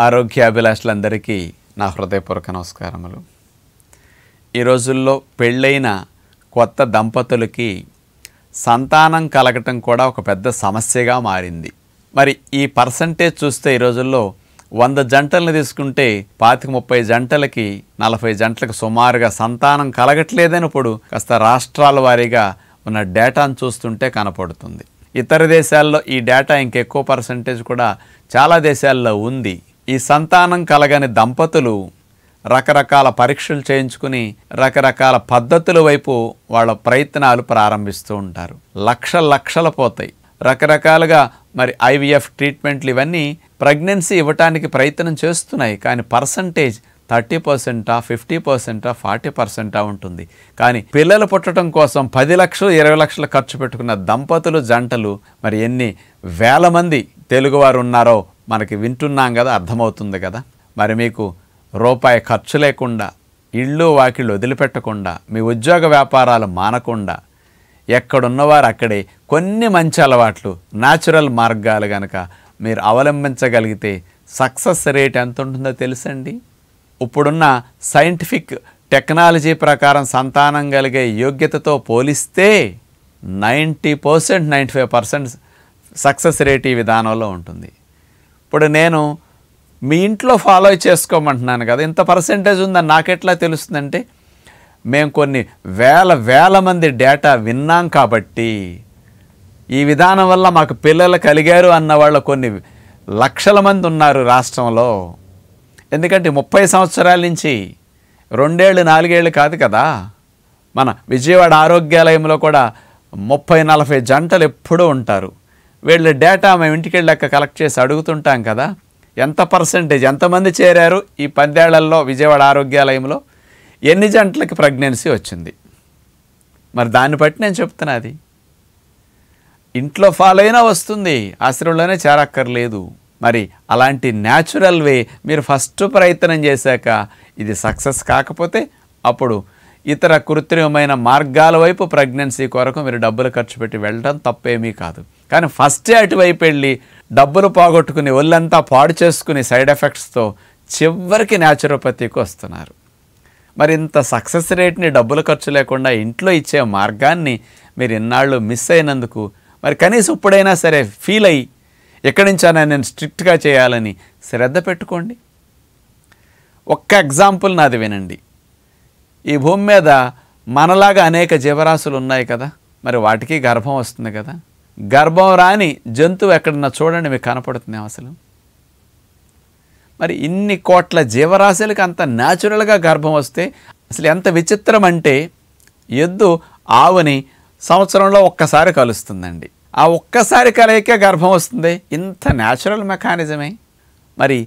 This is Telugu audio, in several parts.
ఆరోగ్యాభిలాషులందరికీ నా హృదయపూర్వక నమస్కారములు. ఈ రోజుల్లో పెళ్ళైన కొత్త దంపతులకి సంతానం కలగటం కూడా ఒక పెద్ద సమస్యగా మారింది. మరి ఈ పర్సంటేజ్ చూస్తే ఈ రోజుల్లో 100 జంటలను తీసుకుంటే 25-30 జంటలకి 40 జంటలకు సుమారుగా సంతానం కలగట్లేదని ఇప్పుడు కాస్త రాష్ట్రాల వారీగా ఉన్న డేటాను చూస్తుంటే కనపడుతుంది. ఇతర దేశాల్లో ఈ డేటా ఇంకెక్కువ పర్సంటేజ్ కూడా చాలా దేశాల్లో ఉంది. ఈ సంతానం కలగని దంపతులు రకరకాల పరీక్షలు చేయించుకుని రకరకాల పద్ధతుల వైపు వాళ్ళ ప్రయత్నాలు ప్రారంభిస్తూ ఉంటారు. లక్షలు పోతాయి. రకరకాలుగా మరి ఐవీఎఫ్ ట్రీట్మెంట్లు ఇవన్నీ ప్రెగ్నెన్సీ ఇవ్వటానికి ప్రయత్నం చేస్తున్నాయి. కానీ పర్సంటేజ్ 30%, 50%, 40% ఉంటుంది. కానీ పిల్లలు పుట్టడం కోసం 10 లక్షలు 20 లక్షలు ఖర్చు పెట్టుకున్న దంపతులు జంటలు మరి ఎన్ని వేల మంది తెలుగువారు ఉన్నారో మనకి వింటున్నాం కదా, అర్థమవుతుంది కదా. మరి మీకు రూపాయి ఖర్చు లేకుండా, ఇళ్ళు వాకిళ్ళు వదిలిపెట్టకుండా, మీ ఉద్యోగ వ్యాపారాలు మానకుండా ఎక్కడున్నవారు అక్కడే కొన్ని మంచి అలవాట్లు, న్యాచురల్ మార్గాలు కనుక మీరు అవలంబించగలిగితే సక్సెస్ రేట్ ఎంత ఉంటుందో తెలుసండి. ఇప్పుడున్న సైంటిఫిక్ టెక్నాలజీ ప్రకారం సంతానం కలిగే యోగ్యతతో పోలిస్తే 90%, 95% సక్సెస్ రేట్ ఈ విధానంలో ఉంటుంది. ఇప్పుడు నేను మీ ఇంట్లో ఫాలో చేసుకోమంటున్నాను కదా, ఇంత పర్సెంటేజ్ ఉందని నాకెట్లా తెలుస్తుందంటే మేము కొన్ని వేల మంది డేటా విన్నాం కాబట్టి, ఈ విధానం వల్ల మాకు పిల్లలు కలిగారు అన్న వాళ్ళు కొన్ని లక్షల మంది ఉన్నారు రాష్ట్రంలో. ఎందుకంటే 30 సంవత్సరాల నుంచి 2 ఏళ్ళు 4 ఏళ్ళు కాదు కదా. మన విజయవాడ ఆరోగ్యాలయంలో కూడా 30-40 జంటలు ఎప్పుడూ ఉంటారు. వీళ్ళ డేటా మేము ఇంటికి వెళ్ళాక కలెక్ట్ చేసి అడుగుతుంటాం కదా, ఎంత పర్సెంటేజ్, ఎంతమంది చేరారు ఈ 10 ఏళ్లలో విజయవాడ ఆరోగ్యాలయంలో, ఎన్ని జంటలకి ప్రెగ్నెన్సీ వచ్చింది. మరి దాన్ని బట్టి నేను చెప్తున్నది. ఇంట్లో ఫాలో అయినా వస్తుంది, ఆశ్రమంలోనే చేరక్కర్లేదు. మరి అలాంటి న్యాచురల్ వే మీరు ఫస్ట్ ప్రయత్నం చేశాక ఇది సక్సెస్ కాకపోతే అప్పుడు ఇతర కృత్రిమమైన మార్గాల వైపు ప్రెగ్నెన్సీ కొరకు మీరు డబ్బులు ఖర్చు పెట్టి వెళ్ళడం తప్పేమీ కాదు. కానీ ఫస్టే అటువైపు వెళ్ళి డబ్బులు పోగొట్టుకుని ఒళ్ళంతా పాడు చేసుకుని సైడ్ ఎఫెక్ట్స్తో చివరికి న్యాచురోపతికి వస్తున్నారు. మరి ఇంత సక్సెస్ రేట్ని డబ్బులు ఖర్చు లేకుండా ఇంట్లో ఇచ్చే మార్గాన్ని మీరు ఇన్నాళ్ళు మిస్ అయినందుకు మరి కనీసం ఇప్పుడైనా సరే ఫీల్ అయ్యి ఎక్కడి నుంచైనా నేను స్ట్రిక్ట్గా చేయాలని శ్రద్ధ పెట్టుకోండి. ఒక్క ఎగ్జాంపుల్ నాది వినండి. ఈ భూమి మీద మనలాగా అనేక జీవరాశులు ఉన్నాయి కదా, మరి వాటికి గర్భం వస్తుంది కదా. గర్భం రాని జంతువు ఎక్కడన్నా చూడండి, మీకు కనపడుతుంది అసలు. మరి ఇన్ని కోట్ల జీవరాశులకి అంత న్యాచురల్గా గర్భం వస్తే అసలు ఎంత విచిత్రం అంటే, ఎద్దు ఆవుని సంవత్సరంలో ఒక్కసారి కలుస్తుందండి. ఆ ఒక్కసారి కలయికే గర్భం వస్తుంది. ఇంత న్యాచురల్ మెకానిజమే. మరి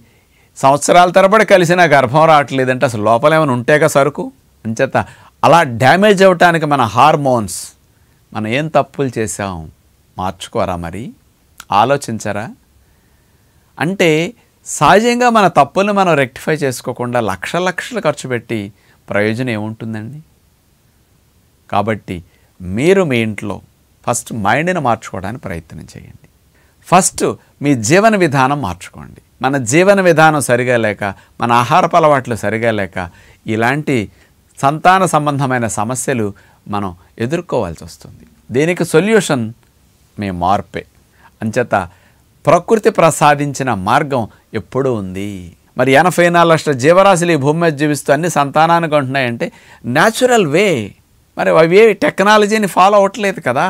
సంవత్సరాల తరబడి కలిసినా గర్భం రావట్లేదంటే అసలు లోపల ఏమైనా ఉంటేగా సరుకు. అంచేత అలా డ్యామేజ్ అవ్వటానికి మన హార్మోన్స్, మనం ఏం తప్పులు చేసాం మార్చుకోరా, మరి ఆలోచించరా? అంటే సహజంగా మన తప్పులను మనం రెక్టిఫై చేసుకోకుండా లక్షలు ఖర్చు పెట్టి ప్రయోజనం ఏముంటుందండి? కాబట్టి మీరు మీ ఇంట్లో ఫస్ట్ మైండ్ని మార్చుకోవడానికి ప్రయత్నం చేయండి. ఫస్ట్ మీ జీవన విధానం మార్చుకోండి. మన జీవన విధానం సరిగా లేక, మన ఆహారపు అలవాట్లు సరిగా లేక ఇలాంటి సంతాన సంబంధమైన సమస్యలు మనం ఎదుర్కోవాల్సి వస్తుంది. దీనికి సొల్యూషన్ మీ మార్పే. అంచేత ప్రకృతి ప్రసాదించిన మార్గం ఎప్పుడూ ఉంది. మరి 84 లక్షల జీవరాశులు ఈ భూమి మీద జీవిస్తూ అన్ని సంతానానికి ఉంటున్నాయంటే న్యాచురల్ వే. మరి అవి ఏ టెక్నాలజీని ఫాలో అవ్వట్లేదు కదా,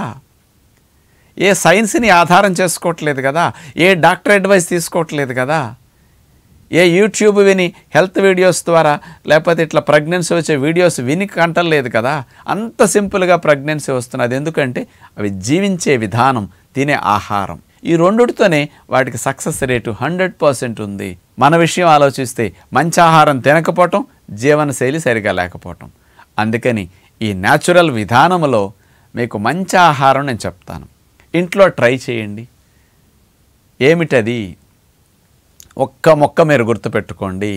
ఏ సైన్స్ని ఆధారం చేసుకోవట్లేదు కదా, ఏ డాక్టర్ అడ్వైస్ తీసుకోవట్లేదు కదా, ఏ యూట్యూబ్ విని హెల్త్ వీడియోస్ ద్వారా లేకపోతే ఇట్లా ప్రెగ్నెన్సీ వచ్చే వీడియోస్ విని కంటలేదు కదా. అంత సింపుల్గా ప్రెగ్నెన్సీ వస్తున్నది. ఎందుకంటే అవి జీవించే విధానం, తినే ఆహారం, ఈ రెండుతోనే వాటికి సక్సెస్ రేటు 100% ఉంది. మన విషయం ఆలోచిస్తే మంచి ఆహారం తినకపోవటం, జీవనశైలి సరిగా లేకపోవటం. అందుకని ఈ న్యాచురల్ విధానంలో మీకు మంచి ఆహారం నేను చెప్తాను, ఇంట్లో ట్రై చేయండి. ఏమిటది? ఒక్క మొక్క మీరు గుర్తుపెట్టుకోండి.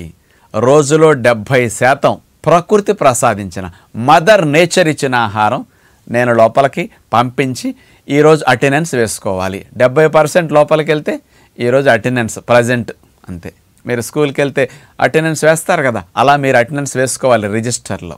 రోజులో 70% ప్రకృతి ప్రసాదించిన మదర్ నేచర్ ఇచ్చిన ఆహారం నేను లోపలికి పంపించి ఈరోజు అటెండెన్స్ వేసుకోవాలి. 70% లోపలికి వెళ్తే ఈరోజు అటెండెన్స్ ప్రజెంట్ అంతే. మీరు స్కూల్కి వెళ్తే అటెండెన్స్ వేస్తారు కదా, అలా మీరు అటెండెన్స్ వేసుకోవాలి రిజిస్టర్లో.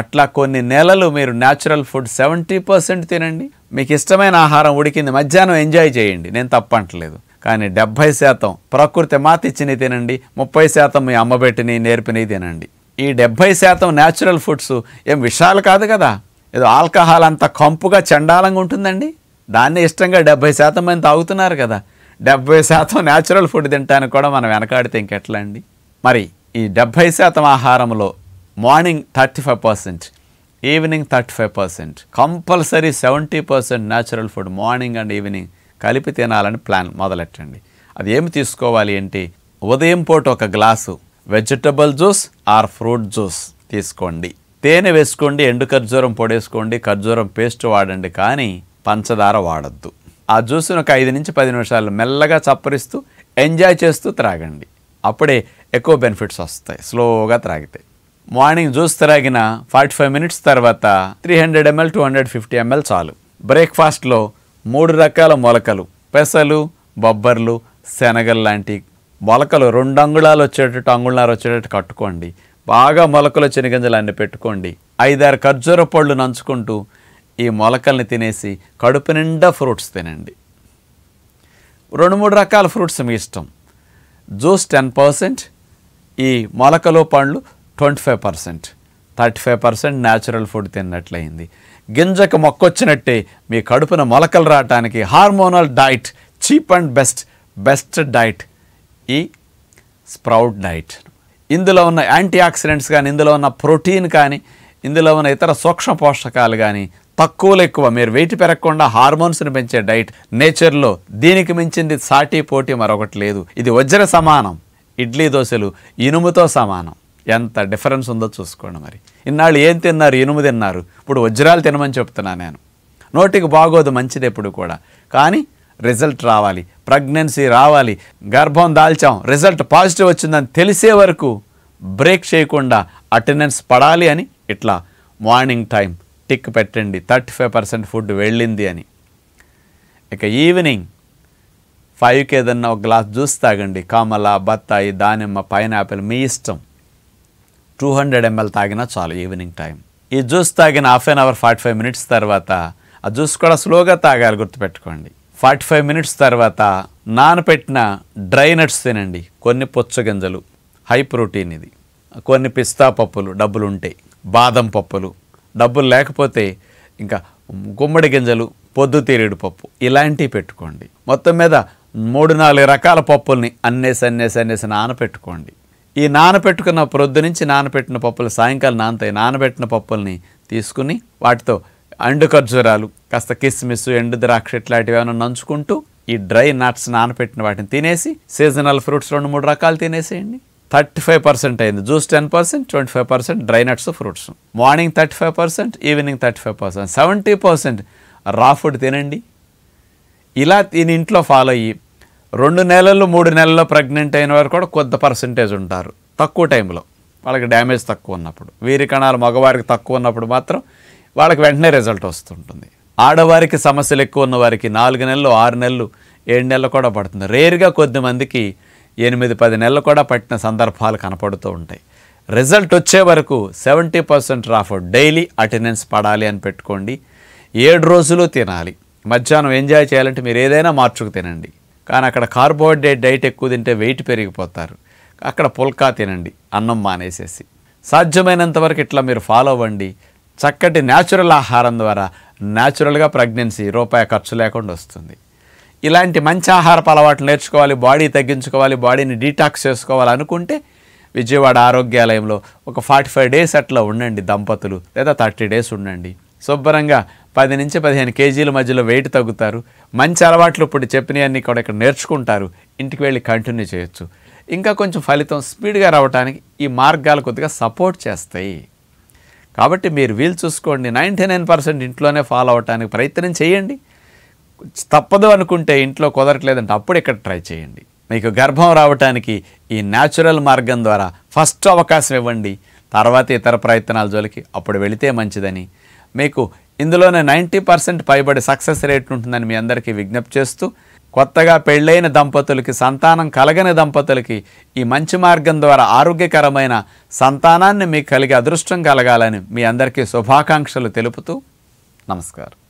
అట్లా కొన్ని నెలలు మీరు న్యాచురల్ ఫుడ్ 70% తినండి. మీకు ఇష్టమైన ఆహారం ఉడికింది మధ్యాహ్నం ఎంజాయ్ చేయండి, నేను తప్పంటలేదు. కానీ 70% ప్రకృతి మాత ఇచ్చినవి తినండి, 30% మీ అమ్మ పెట్టినవి నేర్పినవి తినండి. ఈ 70% న్యాచురల్ ఫుడ్స్ ఏం విషయాలు కాదు కదా. ఏదో ఆల్కహాల్ అంత కంపుగా చండాలంగా ఉంటుందండి, దాన్ని ఇష్టంగా 70% మంది తాగుతున్నారు కదా. 70% న్యాచురల్ ఫుడ్ తినడానికి కూడా మనం వెనకాడితే ఇంకెట్లా అండి. మరి ఈ 70% ఆహారంలో morning 35%, evening 35%, compulsory 70% natural food morning and evening కలిపి తినాలని ప్లాన్ మొదలెట్టండి. అది ఏమి తీసుకోవాలి ఏంటి? ఉదయం పూట ఒక glass vegetable juice or fruit juice తీసుకోండి, తేనె వేసుకోండి, ఎండు ఖర్జూరం పొడేసుకోండి, ఖర్జూరం పేస్ట్ వాడండి, కానీ పంచదార వాడద్దు. ఆ జ్యూస్ను ఒక 5 నుంచి 10 నిమిషాలు మెల్లగా చప్పరిస్తూ ఎంజాయ్ చేస్తూ త్రాగండి. అప్పుడే ఎక్కువ బెనిఫిట్స్ వస్తాయి స్లోగా త్రాగితే. మార్నింగ్ జ్యూస్ త్రాగిన 45 మినిట్స్ తర్వాత 300 ml 250 ml చాలు. బ్రేక్ఫాస్ట్లో 3 రకాల మొలకలు, పెసలు, బొబ్బర్లు, శనగలు లాంటి మొలకలు 2 అంగుళాలు వచ్చేటట్టు, అంగుళాలు వచ్చేటట్టు కట్టుకోండి. బాగా మొలకలు వచ్చిన గింజలు అన్ని పెట్టుకోండి. 5-6 ఖర్జూర పళ్ళు నంచుకుంటూ ఈ మొలకల్ని తినేసి కడుపు నిండా ఫ్రూట్స్ తినండి. 2-3 రకాల ఫ్రూట్స్ మీ ఇష్టం. జ్యూస్ 10%, ఈ మొలకలు పండ్లు 25%, 35% న్యాచురల్ ఫుడ్ తిన్నట్లయింది. గింజకు మొక్కొచ్చినట్టే మీ కడుపున మొలకలు రావటానికి hormonal diet, cheap and best diet ఈ స్ప్రౌట్ డైట్. ఇందులో ఉన్న యాంటీ ఆక్సిడెంట్స్ కానీ, ఇందులో ఉన్న ప్రోటీన్ కానీ, ఇందులో ఉన్న ఇతర సూక్ష్మ పోషకాలు కానీ తక్కువలో ఎక్కువ, మీరు వెయిట్ పెరగకుండా హార్మోన్స్ని పెంచే డైట్ నేచర్లో. దీనికి మించింది సాటి పోటీ మరొకటి లేదు. ఇది వజ్ర సమానం, ఇడ్లీ దోశలు ఇనుముతో సమానం. ఎంత డిఫరెన్స్ ఉందో చూసుకోండి. మరి ఇన్నాళ్ళు ఏం తిన్నారు? ఇనుము తిన్నారు. ఇప్పుడు వజ్రాలు తినమని చెప్తున్నా నేను. నోటికి బాగోదు, మంచిది ఎప్పుడు కూడా, కానీ రిజల్ట్ రావాలి, ప్రెగ్నెన్సీ రావాలి, గర్భం దాల్చాం, రిజల్ట్ పాజిటివ్ వచ్చిందని తెలిసే వరకు బ్రేక్ చేయకుండా అటెండెన్స్ పడాలి అని ఇట్లా మార్నింగ్ టైం టిక్ పెట్టండి, 35% ఫుడ్ వెళ్ళింది అని. ఇక ఈవినింగ్ 5కి ఏదన్నా ఒక గ్లాస్ జ్యూస్ తాగండి. కమల, బత్తాయి, దానిమ్మ, పైనాపిల్ మీ ఇష్టం. 200 ml తాగినా చాలు ఈవినింగ్ టైం. ఈ జ్యూస్ తాగిన 1/2 అవర్ 45 మినిట్స్ తర్వాత, ఆ జ్యూస్ కూడా స్లోగా తాగాలి, గుర్తుపెట్టుకోండి. 45 మినిట్స్ తర్వాత నానపెట్టిన డ్రై నట్స్ తినండి. కొన్ని పుచ్చగింజలు, హై ప్రోటీన్ ఇది. కొన్ని పిస్తా పప్పులు, డబ్బులు ఉంటాయి. బాదం పప్పులు, డబ్బులు లేకపోతే ఇంకా గుమ్మడి గింజలు, పొద్దుతిరుగుడు పప్పు, ఇలాంటివి పెట్టుకోండి. మొత్తం మీద 3-4 రకాల పప్పుల్ని అన్నేసి నానపెట్టుకోండి. ఈ నానపెట్టుకున్న ప్రొద్దు నుంచి నానపెట్టిన పప్పులు సాయంకాలం నానతాయి. నానబెట్టిన పప్పుల్ని తీసుకుని వాటితో ఎండు ఖర్జూరాలు, కాస్త కిస్మిస్, ఎండు ద్రాక్ష ఇట్లాంటివి ఏమైనా నంచుకుంటూ ఈ డ్రై నట్స్ నానపెట్టిన వాటిని తినేసి, సీజనల్ ఫ్రూట్స్ 2-3 రకాలు తినేసేయండి. 35% అయింది. Juice 10%, 25% dry nuts, fruits. Morning 35%, evening 35%, 70% రా ఫుడ్ తినండి. ఇలా దీని ఇంట్లో ఫాలో అయ్యి 2 నెలలు 3 నెలల్లో ప్రెగ్నెంట్ అయిన వారు కూడా కొద్ది పర్సంటేజ్ ఉంటారు. తక్కువ టైంలో వాళ్ళకి డ్యామేజ్ తక్కువ ఉన్నప్పుడు, వీరి కణాలు మగవారికి తక్కువ ఉన్నప్పుడు మాత్రం వాళ్ళకి వెంటనే రిజల్ట్ వస్తుంటుంది. ఆడవారికి సమస్యలు ఎక్కువ ఉన్న వారికి 4 నెలలు, 6 నెలలు, 7 నెలలు కూడా పడుతుంది. రేరుగా కొద్దిమందికి 8-10 నెలలు కూడా పట్టిన సందర్భాలు కనపడుతూ ఉంటాయి. రిజల్ట్ వచ్చే వరకు 70% రా ఫుడ్ డైలీ అటెండెన్స్ పడాలి అని పెట్టుకోండి. 7 రోజులు తినాలి. మధ్యాహ్నం ఎంజాయ్ చేయాలంటే మీరు ఏదైనా మార్చుకు తినండి, కానీ అక్కడ కార్బోహైడ్రేట్ డైట్ ఎక్కువ తింటే వెయిట్ పెరిగిపోతారు. అక్కడ పుల్కా తినండి, అన్నం మానేసేసి. సాధ్యమైనంత వరకు ఇట్లా మీరు ఫాలో అవ్వండి. చక్కటి న్యాచురల్ ఆహారం ద్వారా న్యాచురల్గా ప్రెగ్నెన్సీ రూపాయి ఖర్చు లేకుండా వస్తుంది. ఇలాంటి మంచి ఆహారపు అలవాట్లు నేర్చుకోవాలి, బాడీ తగ్గించుకోవాలి, బాడీని డీటాక్స్ చేసుకోవాలి అనుకుంటే విజయవాడ ఆరోగ్యాలయంలో ఒక 45 డేస్ అట్లా ఉండండి దంపతులు, లేదా 30 డేస్ ఉండండి. శుభ్రంగా 10 నుంచి 15 కేజీల మధ్యలో వెయిట్ తగ్గుతారు. మంచి అలవాట్లు ఇప్పుడు చెప్పినవన్నీ కూడా ఇక్కడ నేర్చుకుంటారు. ఇంటికి వెళ్ళి కంటిన్యూ చేయొచ్చు. ఇంకా కొంచెం ఫలితం స్పీడ్గా రావడానికి ఈ మార్గాలు కొద్దిగా సపోర్ట్ చేస్తాయి. కాబట్టి మీరు వీలు చూసుకోండి. 99% ఇంట్లోనే ఫాలో అవడానికి ప్రయత్నం చేయండి. తప్పదు అనుకుంటే, ఇంట్లో కుదరట్లేదంటే అప్పుడు ఇక్కడ ట్రై చేయండి. మీకు గర్భం రావడానికి ఈ న్యాచురల్ మార్గం ద్వారా ఫస్ట్ అవకాశం ఇవ్వండి. తర్వాత ఇతర ప్రయత్నాల జోలికి అప్పుడు వెళితే మంచిదని, మీకు ఇందులోనే 90% పైబడి సక్సెస్ రేట్ ఉంటుందని మీ అందరికీ విజ్ఞప్తి చేస్తూ, కొత్తగా పెళ్ళైన దంపతులకి, సంతానం కలగని దంపతులకి ఈ మంచి మార్గం ద్వారా ఆరోగ్యకరమైన సంతానాన్ని మీకు కలిగి అదృష్టం కలగాలని మీ అందరికీ శుభాకాంక్షలు తెలుపుతూ నమస్కారం.